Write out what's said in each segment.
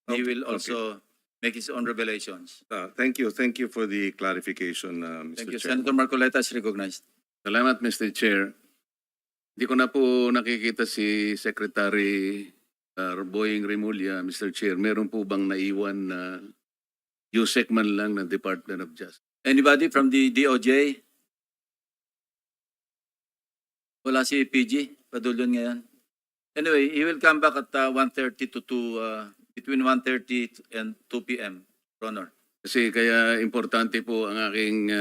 he Okay, will okay. also make his own revelations. Thank you. Thank you for the clarification, Mr. Thank you. Chair. Senator Marcoleta is recognized. Salamat, Mr. Chair. Hindi ko na po nakikita si Secretary Boying Remulla, Mr. Chair. Meron po bang naiwan na USEC man lang ng Department of Justice? Anybody from the DOJ? Wala si PG. Padulyon ngayon. Anyway, he will come back at 1:30 to 2, between 1:30 and 2 p.m. Honor. Kasi kaya importante po ang aking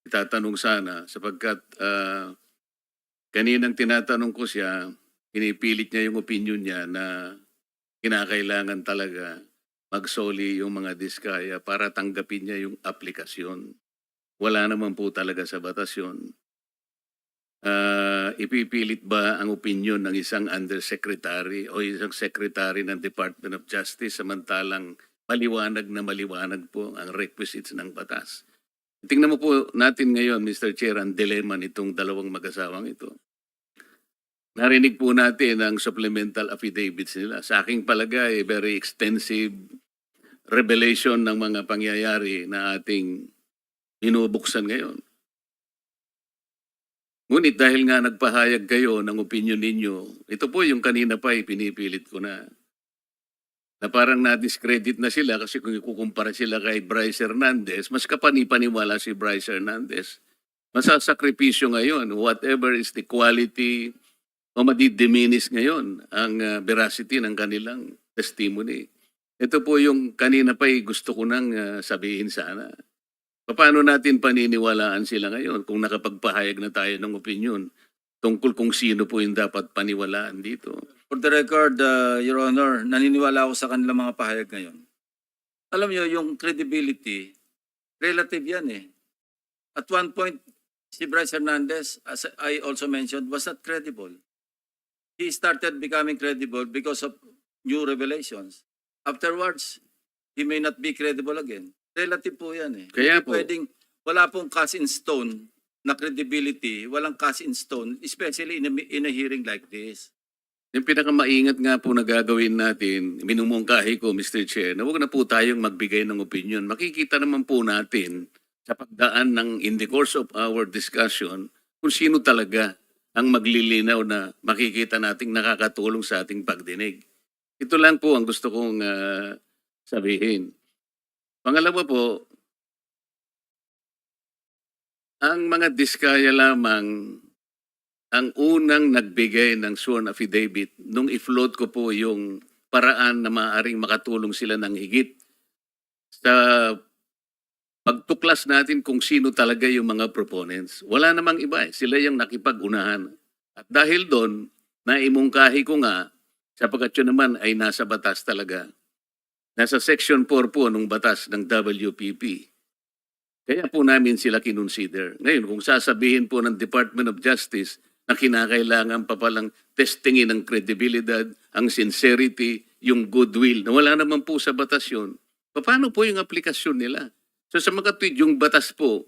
itatanong sana sapagkat kaninang tinatanong ko siya, pinipilit niya yung opinion niya na kinakailangan talaga magsoli yung mga diskaya para tanggapin niya yung aplikasyon. Wala naman po talaga sa batas yun. Ipipilit ba ang opinion ng isang undersecretary o isang secretary ng Department of Justice samantalang maliwanag na maliwanag po ang requisites ng batas? Tingnan mo po natin ngayon, Mr. Chair, ang dilemma nitong dalawang mag-asawang ito. Narinig po natin ang supplemental affidavits nila. Sa aking palagay, very extensive revelation ng mga pangyayari na ating binubuksan ngayon. Ngunit dahil nga nagpahayag kayo ng opinion ninyo, ito po yung kanina pa pinipilit ko na parang na-discredit na sila kasi kung ikukumpara sila kay Bryce Hernandez, mas kapani-paniwala si Bryce Hernandez. Masasakripisyo ngayon, whatever is the quality o madidiminis ngayon ang veracity ng kanilang testimony. Ito po yung kanina pa gusto ko nang sabihin sana. Paano natin paniniwalaan sila ngayon kung nakapagpahayag na tayo ng opinion tungkol kung sino po yung dapat paniwalaan dito? For the record, Your Honor, naniniwala ako sa kanilang mga pahayag ngayon. Alam niyo, yung credibility, relative yan eh. At one point, si Bryce Hernandez, as I also mentioned, was not credible. He started becoming credible because of new revelations. Afterwards, he may not be credible again. Relative po yan eh. Kaya Hindi po. pwedeng, wala pong cast in stone na credibility, walang cast in stone, especially in a hearing like this. Yung pinakamaingat nga po na gagawin natin, minumungkahi ko, Mr. Chair, na huwag na po tayong magbigay ng opinion. Makikita naman po natin sa pagdaan ng in the course of our discussion kung sino talaga ang maglilinaw na makikita nating nakakatulong sa ating pagdinig. Ito lang po ang gusto kong sabihin. Pangalawa po, ang mga diskaya lamang ang unang nagbigay ng sworn affidavit nung i-float ko po yung paraan na maaaring makatulong sila ng higit sa pagtuklas natin kung sino talaga yung mga proponents. Wala namang iba eh. Sila yung nakipag-unahan. At dahil doon, naimungkahi ko nga, sapagkat yun naman ay nasa batas talaga. Nasa Section 4 po ng batas ng WPP. Kaya po namin sila kinonsider. Ngayon, kung sasabihin po ng Department of Justice na kinakailangan pa palang testingin ang kredibilidad, ang sincerity, yung goodwill, na wala naman po sa batas yun, paano po yung aplikasyon nila? So sa mga tweet, yung batas po,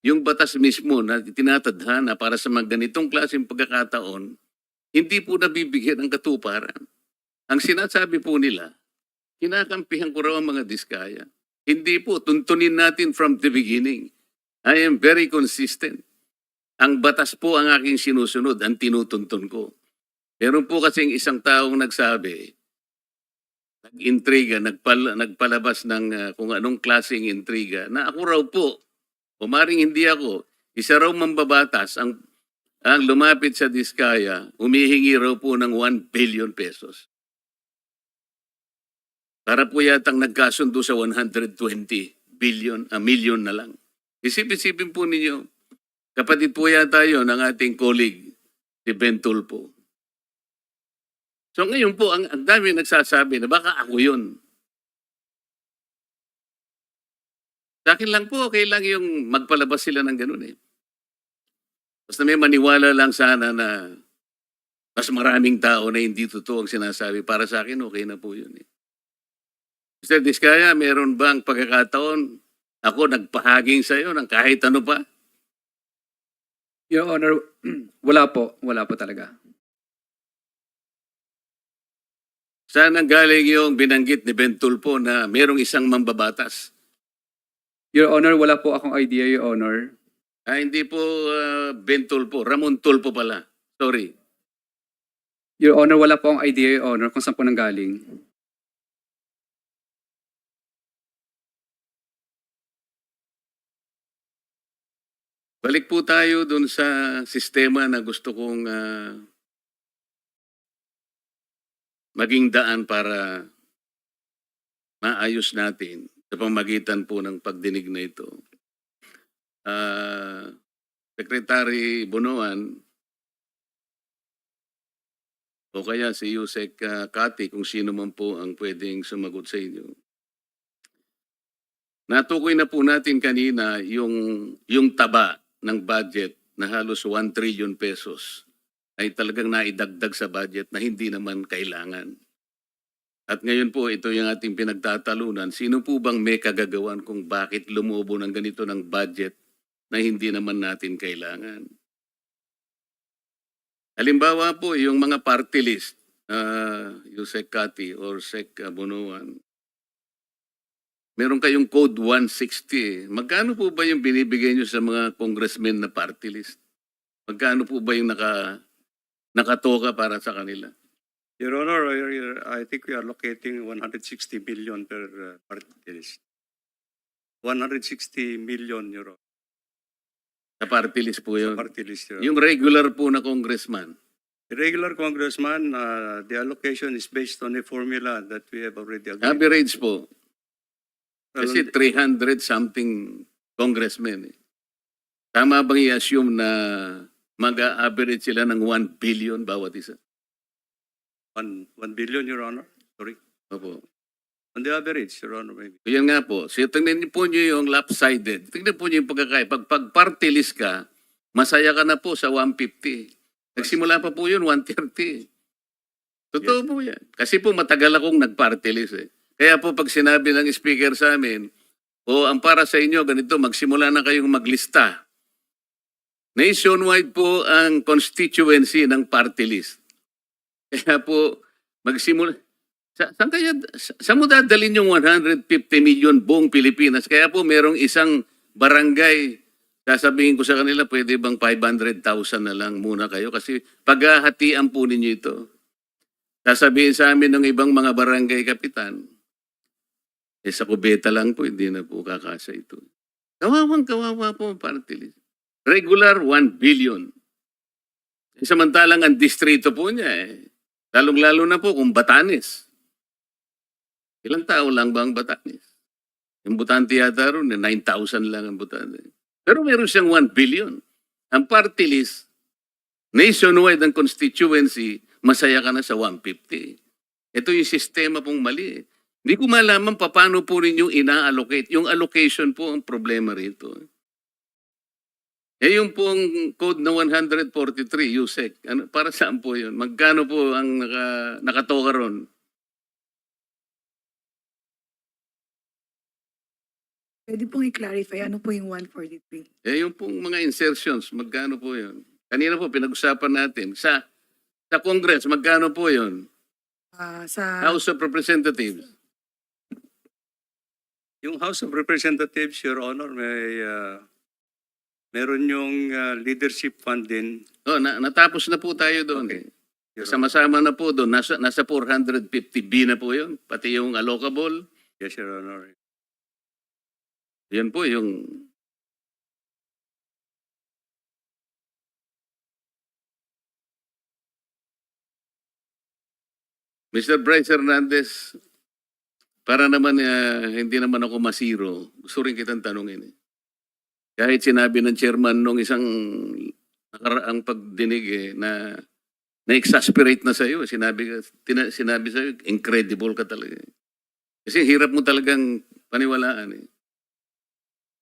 yung batas mismo na tinatadhana para sa mga ganitong klaseng pagkakataon, hindi po nabibigyan ng katuparan. Ang sinasabi po nila, kinakampihan ko raw ang mga diskaya. Hindi po, tuntunin natin from the beginning. I am very consistent. Ang batas po ang aking sinusunod, ang tinutuntun ko. Meron po kasing isang taong nagsabi, nag-intriga, nagpalabas ng kung anong klaseng intriga, na ako raw po, umaring hindi ako, isa raw mambabatas ang lumapit sa diskaya, humihingi raw po ng 1 billion pesos. Para po yatang nagkasundo sa 120 million na lang. Isipin po ninyo, kapatid po yata yun ng ating colleague, si Ben Tulfo. So ngayon po, ang dami nagsasabi na baka ako yun. Sa akin lang po, okay lang yung magpalabas sila ng ganun eh. Basta may maniwala lang sana na mas maraming tao na hindi totoo ang sinasabi. Para sa akin, okay na po yun eh. Mr. Diskaya, meron bang pagkakataon ako nagpahaging sa iyo ng kahit ano pa? Your Honor, wala po talaga. Saan ang galing yung binanggit ni Ben Tulfo na merong isang mambabatas? Your Honor, wala po akong idea, Your Honor. Hindi po Ben Tulfo, Ramon Tulfo pala. Sorry. Your Honor, wala po akong idea, Your Honor, kung saan po nanggaling. Balik po tayo dun sa sistema na gusto kong maging daan para maayos natin sa pamagitan po ng pagdinig na ito. Secretary Bonoan o kaya si Yusek Kati, kung sino man po ang pwedeng sumagot sa inyo. Natukoy na po natin kanina yung taba ng budget na halos 1 trillion pesos ay talagang naidagdag sa budget na hindi naman kailangan. At ngayon po, ito yung ating pinagtatalunan. Sino po bang may kagagawan kung bakit lumubo ng ganito ng budget na hindi naman natin kailangan? Halimbawa po, yung mga party list, Yusek Kati or Sec Bonoan, meron kayong Code 160. Magkano po ba yung binibigay nyo sa mga congressmen na party list? Magkano po ba yung nakatoka para sa kanila? Your Honor, I think we are locating 160 million per party list. 160 million, Your Honor, Sa party list po yun. party list. Your Honor. Yung regular po na congressman. The regular congressman, the allocation is based on a formula that we have already agreed. Average po. Well, Kasi 300 something congressmen. Tama bang i-assume na mag-average sila ng 1 billion bawat isa? 1 billion, Your Honor. Sorry. Opo. On the average, Your Honor, maybe. So yan nga po. So tingnan niyo po niyo yung lopsided. Tingnan po niyo yung pagkakaya. Pag party list ka, masaya ka na po sa 150. Nagsimula pa po yun, 130. Totoo po yan. Kasi po matagal akong nag-party list eh. Kaya po pag sinabi ng speaker sa amin, ang para sa inyo, ganito, magsimula na kayong maglista. Nationwide po ang constituency ng party list. Kaya po, magsimula. Saan mo dadalhin yung 150 million buong Pilipinas? Kaya po merong isang barangay, sasabihin ko sa kanila, pwede bang 500,000 na lang muna kayo? Kasi paghahatian po ninyo ito. Sasabihin sa amin ng ibang mga barangay kapitan, sa kubeta lang po, hindi na po kakasa ito. Kawawa po ang party list. Regular, 1 billion. Samantalang ang distrito po niya lalong-lalo na po kung Batanes. Ilang tao lang ba ang Batanes? Yung Butante yata ron, 9,000 lang ang Butante. Pero meron siyang 1 billion. Ang party list, nationwide ang constituency, masaya ka na sa 150. Ito yung sistema pong mali. Hindi ko malaman paano po rin yung ina-allocate. Yung allocation po ang problema rito. Yung pong code na 143, USEC, para saan po yun? Magkano po ang nakatoka ron? Pwede pong i-clarify ano po yung 143? Yung pong mga insertions, magkano po yun? Kanina po pinag-usapan natin. Sa Congress, magkano po yun? Sa House of Representatives. Yung House of Representatives, Your Honor, meron yung leadership fund din. Natapos na po tayo doon. Okay. Sama-sama na po doon. Nasa 450B na po yun. Pati yung allocable. Yes, Your Honor. Yan po yung... Mr. Bryce Hernandez, para naman hindi naman ako masiro, gusto rin kitang tanungin. Kahit sinabi ng chairman nung isang nakaraang pagdinig na na-exasperate na sa'yo, sinabi sa'yo, incredible ka talaga. Kasi hirap mo talagang paniwalaan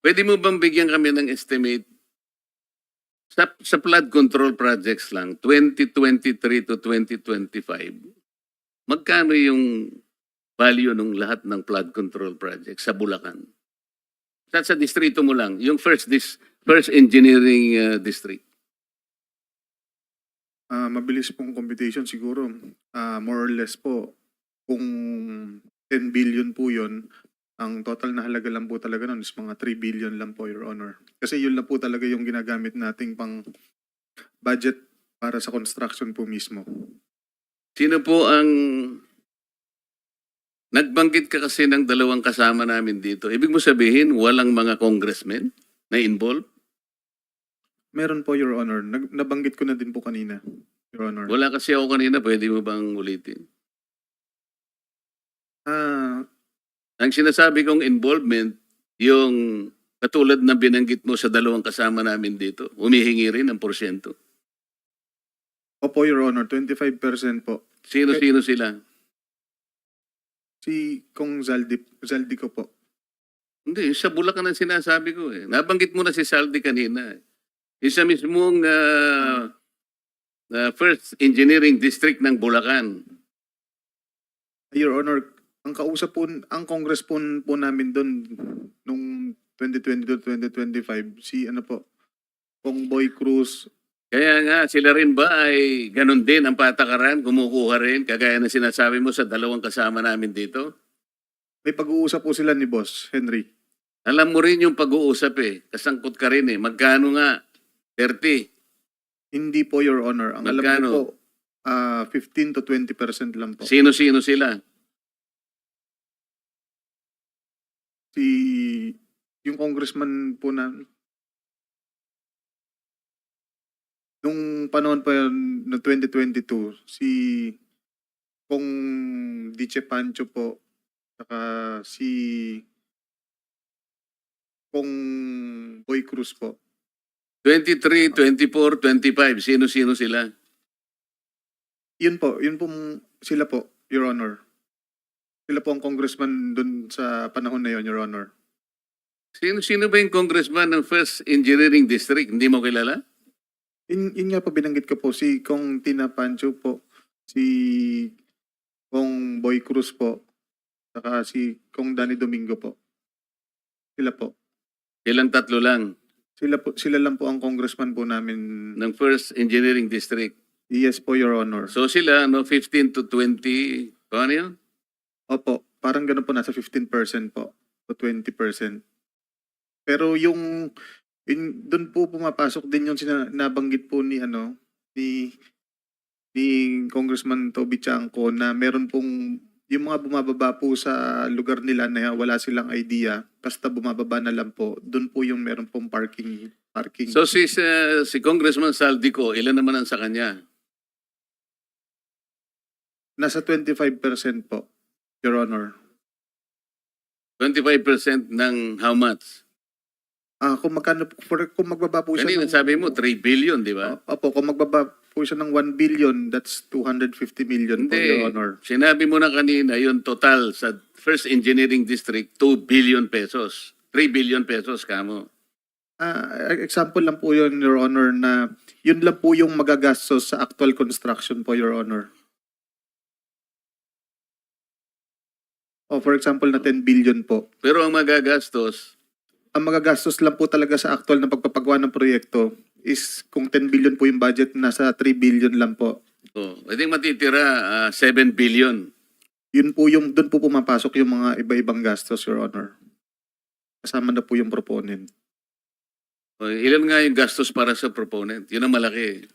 Pwede mo bang bigyan kami ng estimate sa flood control projects lang, 2023 to 2025, magkano yung value ng lahat ng flood control projects sa Bulacan? Sa distrito mo lang, yung first engineering district. Mabilis pong computation siguro. More or less po, kung 10 billion po yun, ang total na halaga lang po talaga nun is mga 3 billion lang po, Your Honor. Kasi yun lang po talaga yung ginagamit nating pang budget para sa construction po mismo. Sino po ang... Nagbanggit ka kasi ng dalawang kasama namin dito. Ibig mo sabihin, walang mga congressmen na involved? Meron po, Your Honor. Nabanggit ko na din po kanina, Your Honor. Wala kasi ako kanina. Pwede mo bang ulitin? Ang sinasabi kong involvement, yung katulad na binanggit mo sa dalawang kasama namin dito, humihingi rin ng porsyento. Opo, Your Honor. 25% po. Sino-sino sila? Si Kong Zaldi ko po. Hindi, sa Bulacan ang sinasabi ko eh. Nabanggit mo na si Saldi kanina. Isa mismong First Engineering District ng Bulacan. Your Honor, ang kausap po, ang Congress po namin doon nung 2022-2025, si ano po, Kong Boy Cruz. Kaya nga, sila rin ba ay ganun din ang patakaran, kumukuha rin, kagaya na sinasabi mo sa dalawang kasama namin dito? May pag-uusap po sila ni Boss Henry. Alam mo rin yung pag-uusap eh. Kasangkot ka rin eh. Magkano nga? 30. Hindi po, Your Honor. Ang alam Magkano? ko po, 15 to 20% lang po. Sino-sino sila? Yung congressman po na nung panahon pa yun, no 2022, si Kong Diche Pancho po, saka si Kong Boy Cruz po. 23, 24, 25. Sino-sino sila? Yun po sila po, Your Honor. Sila po ang congressman dun sa panahon na yun, Your Honor. Sino ba yung congressman ng First Engineering District? Hindi mo kilala? Yun nga po binanggit ko po, si Kong Tina Pancho po, si Kong Boy Cruz po, saka si Kong Danny Domingo po. Sila po. Silang tatlo lang Sila lang po ang congressman po namin. ng First Engineering District. Yes po, Your Honor. So sila, 15 to 20, paano yun? Opo, parang ganun po, nasa 15% po, o 20%. Pero yung doon po pumapasok din yung nabanggit po ni Congressman Toby Chanco na meron pong yung mga bumababa po sa lugar nila na wala silang idea, basta bumababa na lang po, doon po yung meron pong parking. So si Congressman Saldico, ilan naman ang sa kanya? Nasa 25% po, Your Honor. 25% ng how much? Kung magbaba po siya Kanina sabi mo 3 billion, di ba? Opo, kung magbaba po siya ng 1 billion, that's 250 million po, Your Honor. Sinabi mo na kanina yung total sa First Engineering District, 2 billion pesos. 3 billion pesos, kamo. Example lang po yun, Your Honor, na yun lang po yung magagastos sa actual construction po, Your Honor. For example, na 10 billion po. Pero ang magagastos, Ang magagastos lang po talaga sa actual na pagpapagawa ng proyekto is kung 10 billion po yung budget, nasa 3 billion lang po. pwedeng matitira 7 billion. Yun po doon po pumapasok yung mga iba-ibang gastos, Your Honor. Kasama na po yung proponent. Ilan nga yung gastos para sa proponent? Yun ang malaki.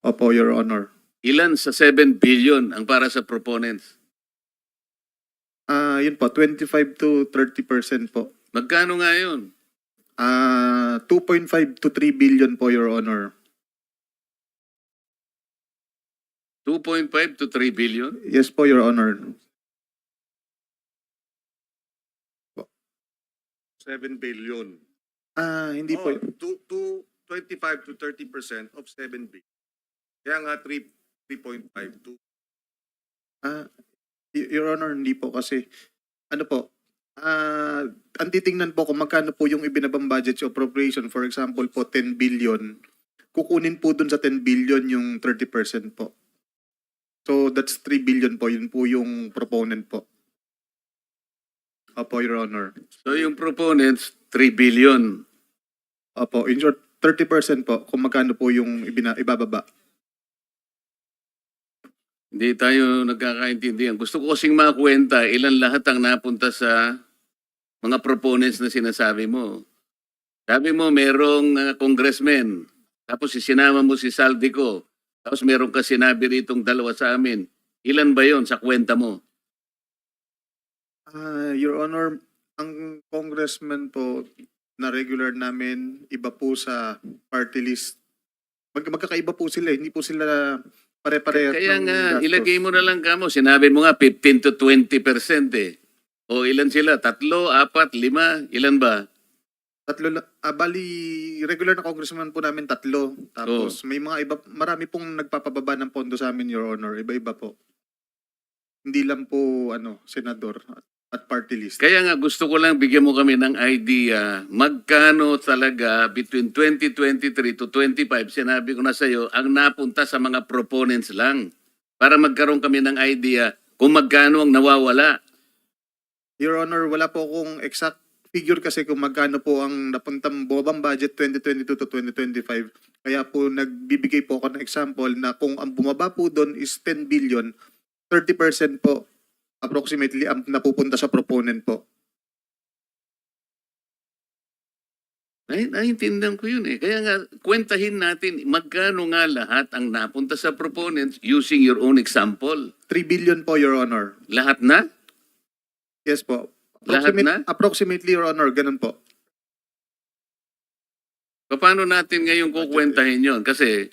Opo, Your Honor. Ilan sa 7 billion ang para sa proponents? Yun po, 25 to 30% po. Magkano nga yun? 2.5 to 3 billion po, Your Honor. 2.5 to 3 billion? Yes po, Your Honor. 7 billion. Hindi po. 25 to 30% of 7 billion. Kaya nga 3.5 to. Your Honor, hindi po kasi, ano po, ang titingnan po kung magkano po yung ibinabang budget sa appropriation, for example po 10 billion, kukunin po dun sa 10 billion yung 30% po. So that's 3 billion po, yun po yung proponent po. Opo, Your Honor. So yung proponents, 3 billion. Opo, in short, 30% po kung magkano po yung ibababa. Hindi tayo nagkakaintindihan. Gusto ko kasing makwenta ilan lahat ang napunta sa mga proponents na sinasabi mo. Sabi mo merong congressman, tapos sinama mo si Saldico, tapos meron ka sinabi ritong dalawa sa amin. Ilan ba yon sa kwenta mo? Your Honor, ang congressman po na regular namin, iba po sa party list. Magkakaiba po sila, hindi po sila pare-pareho. Kaya nga, ilagay mo na lang kamo. Sinabi mo nga 15 to 20% eh. O ilan sila? 3, 4, 5? Ilan ba? Bali, regular na congressman po namin 3. Tapos may mga iba, marami pong nagpapababa ng pondo sa amin, Your Honor. Iba-iba po. Hindi lang po, senador at party list. Kaya nga gusto ko lang bigyan mo kami ng idea magkano talaga between 2023 to 25, sinabi ko na sa iyo, ang napunta sa mga proponents lang. Para magkaroon kami ng idea kung magkano ang nawawala. Your Honor, wala po akong exact figure kasi kung magkano po ang napuntang bobang budget 2022 to 2025. Kaya po nagbibigay po ako ng example na kung ang bumaba po doon is 10 billion, 30% po approximately ang napupunta sa proponent po. Naiintindihan ko yun eh. Kaya nga, kwentahin natin magkano nga lahat ang napunta sa proponents using your own example. 3 billion po, Your Honor. Lahat na? Yes po. Lahat na? Approximately, Your Honor, ganun po. Paano natin ngayon kukwentahin yon? Kasi,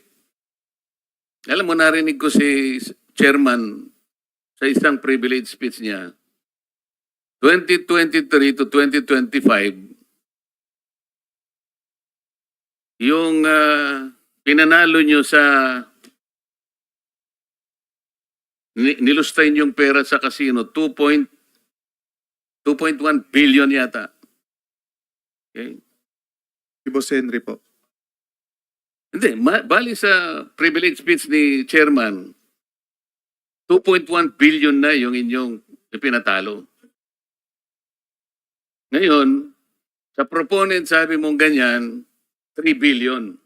alam mo, narinig ko si chairman sa isang privilege speech niya, 2023 to 2025, yung pinanalo nyo sa nilustay yung pera sa casino, 2.1 billion yata. Okay? Si Boss Henry po. Hindi, bali sa privilege speech ni chairman, 2.1 billion na yung inyong pinatalo. Ngayon, sa proponent sabi mong ganyan, 3 billion.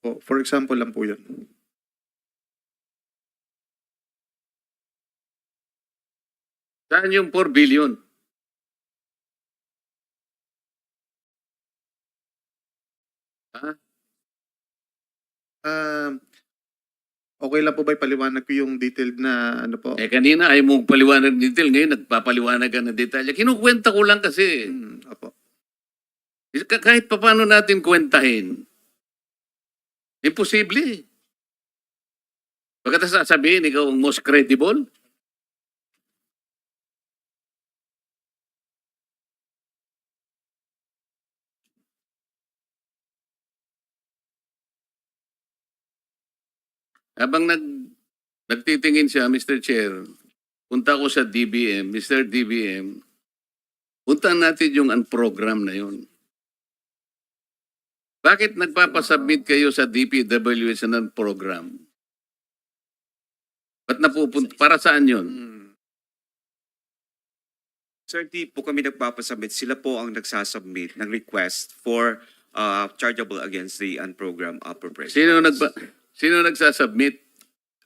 Po. For example lang po yun. Saan yung 4 billion? Ha? Okay lang po ba ipaliwanag ko yung detailed na po? Eh kanina ay mong paliwanag ng detail, ngayon nagpapaliwanag ka ng detalye. Kinukwenta ko lang kasi. Opo. Kahit pa paano natin kwentahin, imposible. Pagkatapos sasabihin, ikaw ang most credible. Habang nagtitingin siya, Mr. Chair, punta ko sa DBM, Mr. DBM, puntaan natin yung unprogram na yun. Bakit nagpapasubmit kayo sa DPWH ng program? Ba't napupunta? Para saan yun? Sir, di po kami nagpapasubmit. Sila po ang nagsasubmit ng request for chargeable against the unprogrammed appropriations. Sino nagsasubmit?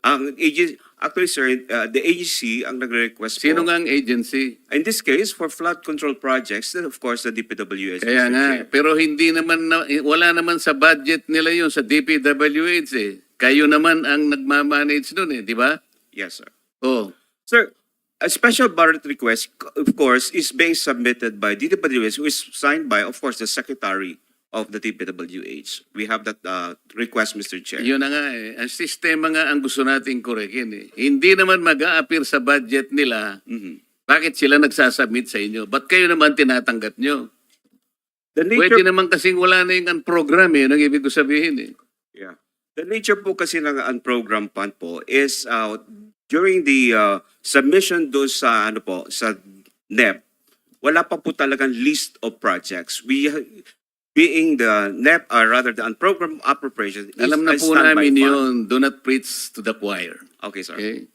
Ang agency, actually, sir, the agency ang nagre-request Sino po. nga ang agency? In this case, for flood control projects, then of course, the DPWH. Kaya Mr. nga, Chair. pero hindi naman, wala naman sa budget nila yun sa DPWH eh. Kayo naman ang nagmamanage nun eh, di ba? Yes, sir. Oh. Sir, a special budget request, of course, is being submitted by DPWH, who is signed by, of course, the Secretary of the DPWH. We have that request, Mr. Chair. Yun na nga eh. Ang sistema nga ang gusto nating korekin eh. Hindi naman mag-a-appear sa budget nila. Bakit sila nagsasubmit sa inyo? Ba't kayo naman tinatanggap nyo? The Pwede nature, naman kasing wala na yung program eh. Ang ibig ko sabihin eh. yeah. The nature po kasi ng unprogrammed fund po is during the submission do sa sa NEP, wala pa po talagang list of projects. Being the NEP, rather the unprogrammed appropriation, is Alam na a po standby namin fund. yun. Do not preach to the choir. Okay, sir. Okay?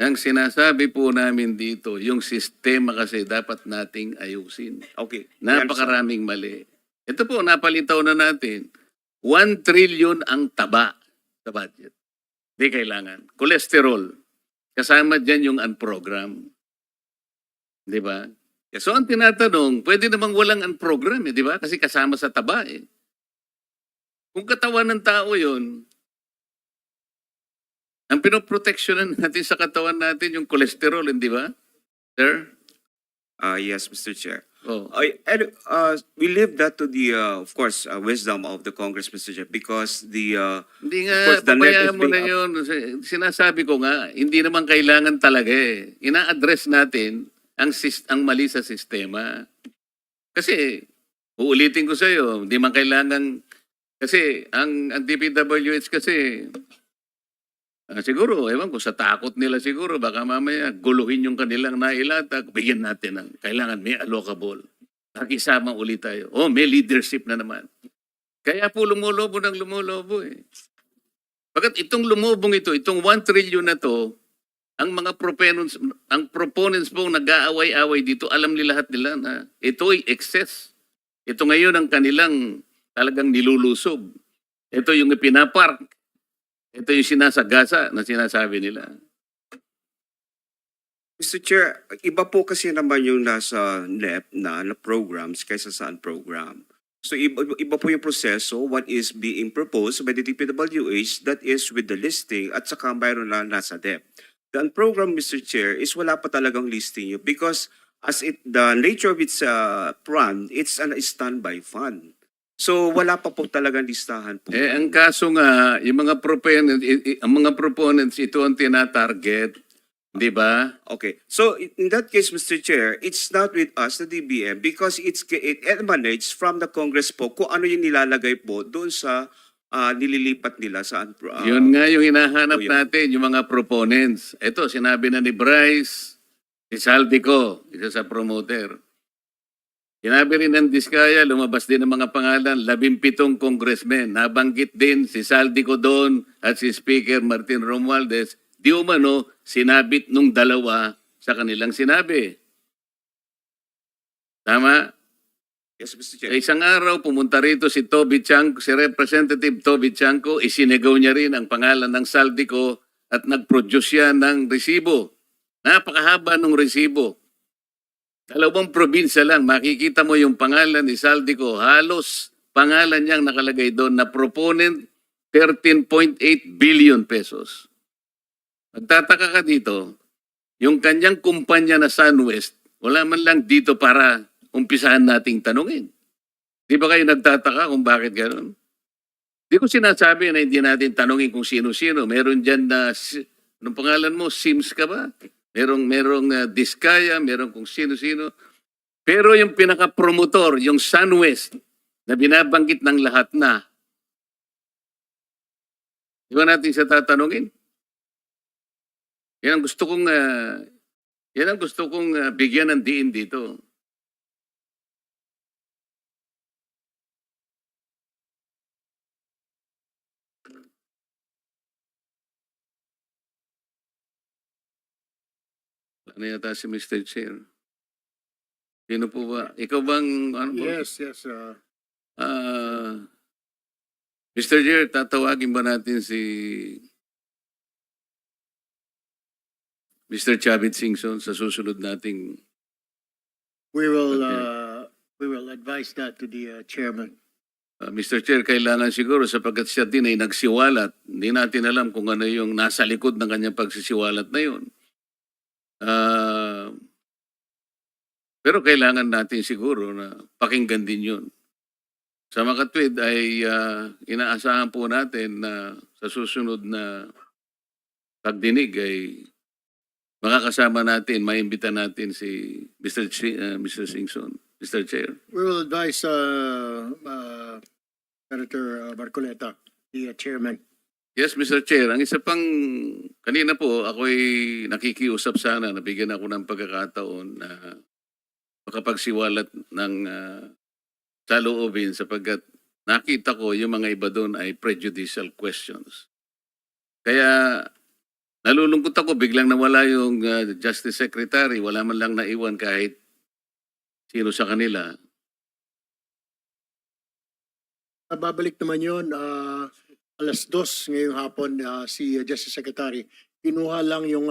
Ang sinasabi po namin dito, yung sistema kasi dapat nating ayusin. Okay. Napakaraming mali. Ito po, napalitaw na natin. 1 trillion ang taba sa budget. Hindi kailangan. Cholesterol. Kasama dyan yung unprogram. Di ba? So ang tinatanong, pwede namang walang unprogram, di ba? Kasi kasama sa taba eh. Kung katawan ng tao yon, ang pinoproteksyonan natin sa katawan natin yung cholesterol, hindi ba? Sir? Yes, Mr. Chair. Oh. We leave that to the, of course, wisdom of the Congress, Mr. Chair, because Hindi Of nga, course, the net pabayaan is mo being na yun. Sinasabi ko nga, hindi naman kailangan talaga eh. Ina-address natin ang mali sa sistema. Kasi, uulitin ko sa iyo, hindi man kailangan, kasi ang DPWH kasi, siguro, ewan ko, sa takot nila siguro, baka mamaya guluhin yung kanilang nailatag, bigyan natin ng kailangan may allocable. Nakisama ulit tayo. Oh, may leadership na naman. Kaya po lumulobo ng lumulobo eh. Bakit itong lumubong ito, itong 1 trillion na to, ang mga proponents po nag-aaway-away dito, alam nila lahat nila na ito ay excess. Ito ngayon ang kanilang talagang nilulusob. Ito yung ipinapark. Ito yung sinasagasa na sinasabi nila. Mr. Chair, iba po kasi naman yung nasa NEP na programs kaysa sa program. So iba po yung proseso, what is being proposed by the DPWH, that is with the listing at saka mayroon na nasa DEP. The program, Mr. Chair, is wala pa talagang listing yun because the nature of its fund, it's a standby fund. So wala pa po talagang listahan po. Ang kaso nga, yung mga proponents, ito ang tinatarget. Di ba? Okay. So in that case, Mr. Chair, it's not with us, the DBM, because it emanates from the Congress po kung ano yung nilalagay po doon sa nililipat nila sa Yun nga yung hinahanap yun. natin, yung mga proponents. Ito, sinabi na ni Bryce, si Saldico, isa sa promoter. Sinabi rin ng Diskaya, lumabas din ang mga pangalan, 17 congressmen. Nabanggit din si Saldico doon at si Speaker Martin Romualdez. Di umano, sinabit nung dalawa sa kanilang sinabi. Tama? Yes, Mr. Sa Chair. isang araw, pumunta rito si Toby Chanco, si Representative Toby Chanco, isinegaw niya rin ang pangalan ng Saldico at nag-produce siya ng resibo. Napakahaba ng resibo. 2 probinsya lang, makikita mo yung pangalan ni Saldico. Halos pangalan niyang nakalagay doon na proponent 13.8 billion pesos. Magtataka ka dito, yung kanyang kumpanya na SunWest, wala man lang dito para umpisahan nating tanungin. Di ba kayo nagtataka kung bakit gano'n? Di ko sinasabi na hindi natin tanungin kung sino-sino. Meron dyan na, anong pangalan mo, Sims ka ba? Merong Diskaya, merong kung sino-sino. Pero yung pinaka-promotor, yung SunWest, na binabanggit ng lahat na, di ba natin siya tatanungin? Yan ang gusto kong bigyan ng diin dito. Ano yata si Mr. Chair? Sino po ba? Ikaw bang, ano po? Yes. Mr. Chair, tatawagin ba natin si Mr. Chavit Singson sa susunod nating... We will advise that to the chairman. Mr. Chair, kailangan siguro sapagkat siya din ay nagsiwalat. Hindi natin alam kung ano yung nasa likod ng kanyang pagsisiwalat na yun. Pero kailangan natin siguro na pakinggan din yun. Sa makatwid ay inaasahan po natin na sa susunod na pagdinig ay makakasama natin, maimbita natin si Mr. Singson, Mr. Chair. We will advise Senator Marcoleta, the chairman. Yes, Mr. Chair. Ang isa pang, kanina po, ako'y nakikiusap sana, nabigyan ako ng pagkakataon na makapagsiwalat ng saloobin sapagkat nakita ko yung mga iba doon ay prejudicial questions. Kaya nalulungkot ako, biglang nawala yung Justice Secretary, wala man lang naiwan kahit sino sa kanila. Babalik naman yun. 2:00 ngayong hapon, si Justice Secretary, kinuha lang yung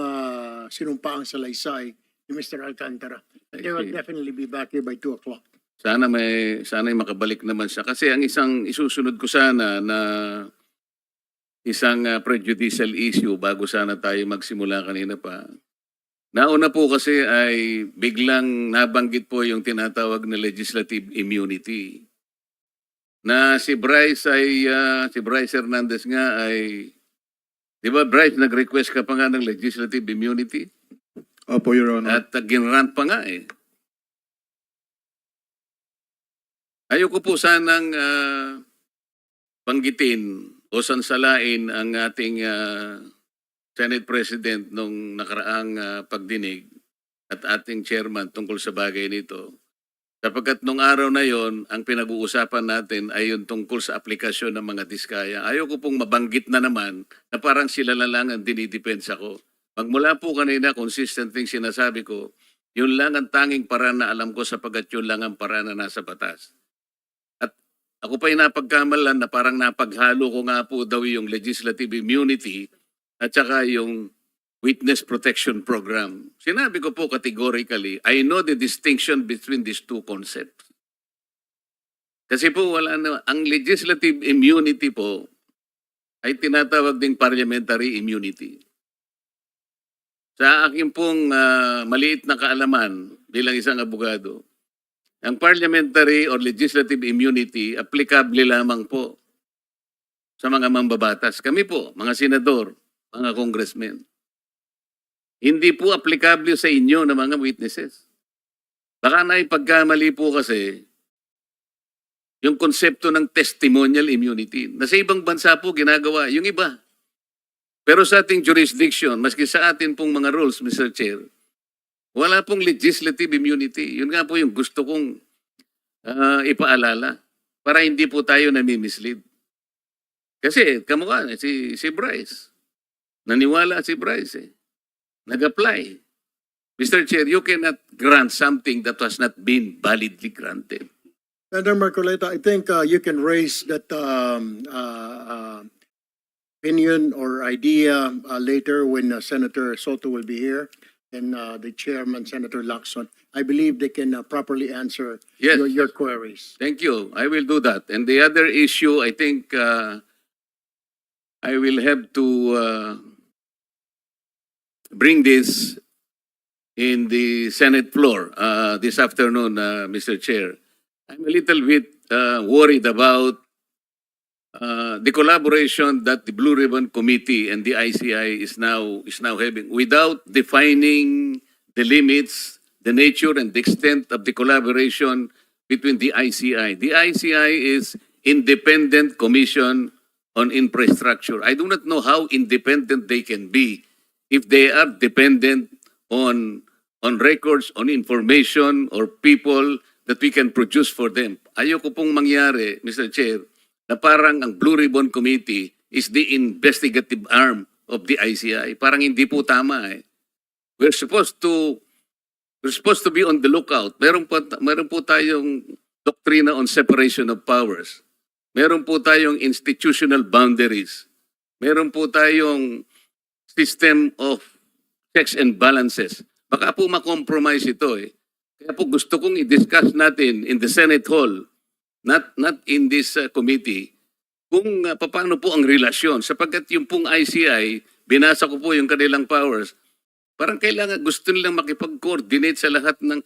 sinumpaang salaysay ni Mr. Alcantara. They will see. definitely be back here by 2:00. Sana may makabalik naman siya. Kasi ang isang isusunod ko sana na isang prejudicial issue bago sana tayo magsimula kanina pa. Nauna po kasi ay biglang nabanggit po yung tinatawag na legislative immunity. Na si Bryce Hernandez nga ay, di ba Bryce, nag-request ka pa nga ng legislative immunity? Opo, Your Honor. At ginrant pa nga eh. Ayoko po sanang banggitin o sansalain ang ating Senate President nung nakaraang pagdinig at ating chairman tungkol sa bagay nito. Sapagkat nung araw na yon, ang pinag-uusapan natin ay yung tungkol sa aplikasyon ng mga diskaya. Ayoko pong mabanggit na naman na parang sila na lang ang dinidepensa ko. Magmula po kanina, consistent yung sinasabi ko, yun lang ang tanging paraan na alam ko sapagkat yun lang ang paraan na nasa batas. At ako pa yung napagkamalan na parang napaghalo ko nga po daw yung legislative immunity at saka yung Witness Protection Program. Sinabi ko po categorically, I know the distinction between these two concepts. Kasi po ang legislative immunity po ay tinatawag ding parliamentary immunity. Sa akin pong maliit na kaalaman bilang isang abogado, ang parliamentary or legislative immunity applicable lamang po sa mga mambabatas. Kami po, mga senador, mga congressmen. Hindi po applicable sa inyo na mga witnesses. Baka na ipagkamali po kasi yung konsepto ng testimonial immunity. Na sa ibang bansa po ginagawa, yung iba. Pero sa ating jurisdiction, maski sa atin pong mga rules, Mr. Chair, wala pong legislative immunity. Yun nga po yung gusto kong ipaalala para hindi po tayo nami-mislead. Kasi, kamukha, si Bryce. Naniwala si Bryce eh. Nag-apply. Mr. Chair, you cannot grant something that was not been validly granted. Senator Marcoleta, I think you can raise that opinion or idea later when Senator Soto will be here and the chairman, Senator Lacson. I believe they can properly answer Yes. your queries. Thank you. I will do that. And the other issue, I think I will have to bring this in the Senate floor this afternoon, Mr. Chair. I'm a little bit worried about the collaboration that the Blue Ribbon Committee and the ICI is now having without defining the limits, the nature and the extent of the collaboration between the ICI. The ICI is Independent Commission on Infrastructure. I do not know how independent they can be if they are dependent on records, on information, or people that we can produce for them. Ayoko pong mangyari, Mr. Chair, na parang ang Blue Ribbon Committee is the investigative arm of the ICI. Parang hindi po tama eh. We're supposed to be on the lookout. Meron po tayong doktrina on separation of powers. Meron po tayong institutional boundaries. Meron po tayong system of checks and balances. Baka po makompromise ito eh. Kaya po gusto kong i-discuss natin in the Senate Hall, not in this committee, kung paano po ang relasyon. Sapagkat yung pong ICI, binasa ko po yung kanilang powers, parang kailangan, gusto nilang makipag-coordinate sa lahat ng,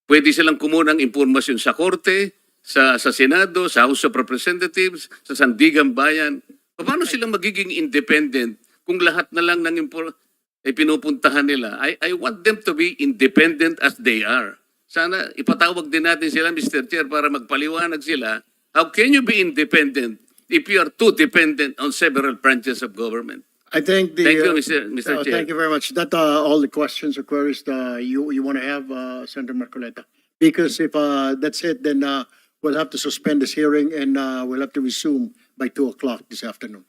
pwede silang kumuha ng impormasyon sa Korte, sa Senado, sa House of Representatives, sa Sandigan Bayan. Paano silang magiging independent kung lahat na lang ng ay pinupuntahan nila? I want them to be independent as they are. Sana ipatawag din natin sila, Mr. Chair, para magpaliwanag sila. How can you be independent if you are too dependent on several branches of government? I think Thank you, Mr. Chair. Thank you very much. That all the questions or queries you want to have, Senator Marcoleta. Because if that's it, then we'll have to suspend this hearing and we'll have to resume by 2:00 this afternoon.